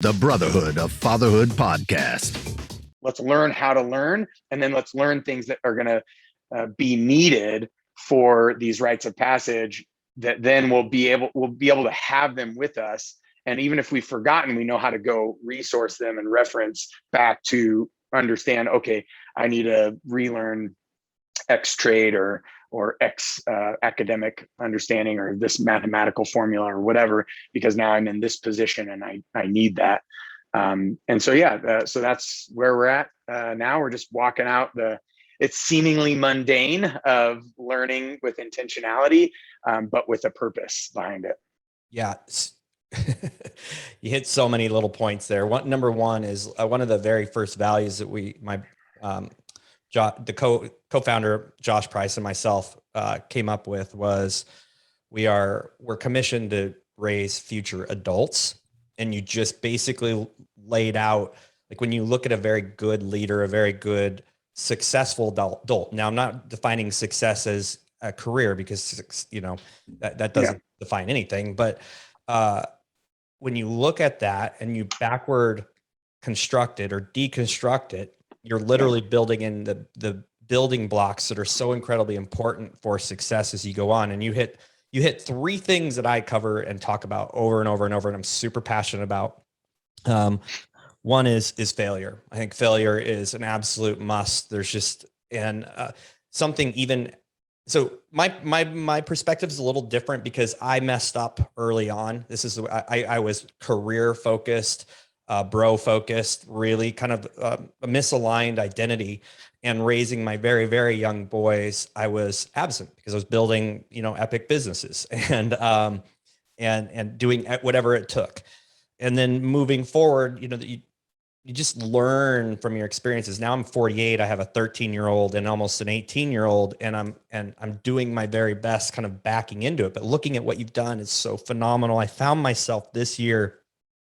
The Brotherhood of Fatherhood podcast. Let's learn how to learn, and then let's learn things that are going to be needed for these rites of passage that then we'll be able to have them with us. And even if we've forgotten, we know how to go resource them and reference back to understand, okay, I need to relearn X trade or X academic understanding or this mathematical formula or whatever, because now I'm in this position and I need that. And so, so that's where we're at now. We're just walking out it's seemingly mundane of learning with intentionality, but with a purpose behind it. Yeah. You hit so many little points there. Number one is one of the very first values that the co-founder Josh Price and myself came up with was we're commissioned to raise future adults. And you just basically laid out, like when you look at a very good leader, a very good successful adult. Now I'm not defining success as a career because that doesn't define anything. But when you look at that and you backward construct it or deconstruct it, you're literally building in the building blocks that are so incredibly important for success as you go on. And you hit three things that I cover and talk about over and over and over, and I'm super passionate about. One is failure. I think failure is an absolute must. There's just, something even, so my perspective is a little different because I messed up early on. I was career focused, bro focused, really kind of a misaligned identity. And raising my very, very young boys, I was absent because I was building, epic businesses and doing whatever it took. And then moving forward, you just learn from your experiences. Now I'm 48. I have a 13-year-old and almost an 18-year-old, and I'm doing my very best, kind of backing into it. But looking at what you've done is so phenomenal. I found myself this year.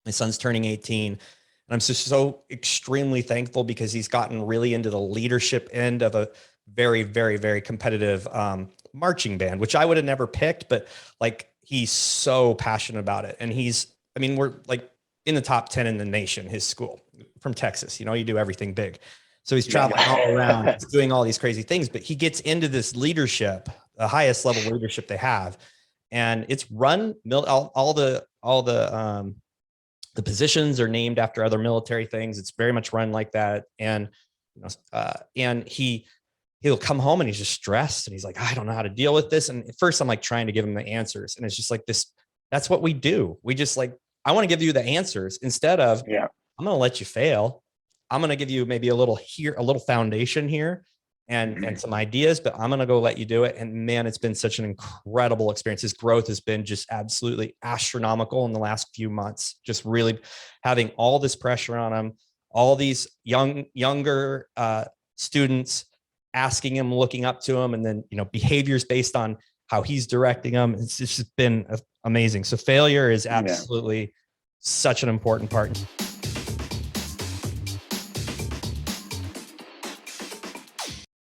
My son's turning 18. And I'm just so extremely thankful because he's gotten really into the leadership end of a very, very, very competitive marching band, which I would have never picked, but like he's so passionate about it. And we're like in the top 10 in the nation, his school from Texas, you do everything big. So he's traveling all around, he's doing all these crazy things, but he gets into this leadership, the highest level leadership they have. And it's run all the positions are named after other military things. It's very much run like that. And, he'll come home and he's just stressed and he's like, I don't know how to deal with this. And at first I'm like trying to give him the answers. And it's just like this, that's what we do. We just like, I want to give you the answers instead of, I'm going to let you fail. I'm going to give you maybe a little foundation here and some ideas, but I'm going to go let you do it. And man, it's been such an incredible experience. His growth has been just absolutely astronomical in the last few months, just really having all this pressure on him, all these younger students asking him, looking up to him, and then, behaviors based on how he's directing them. It's just been amazing. So failure is absolutely such an important part.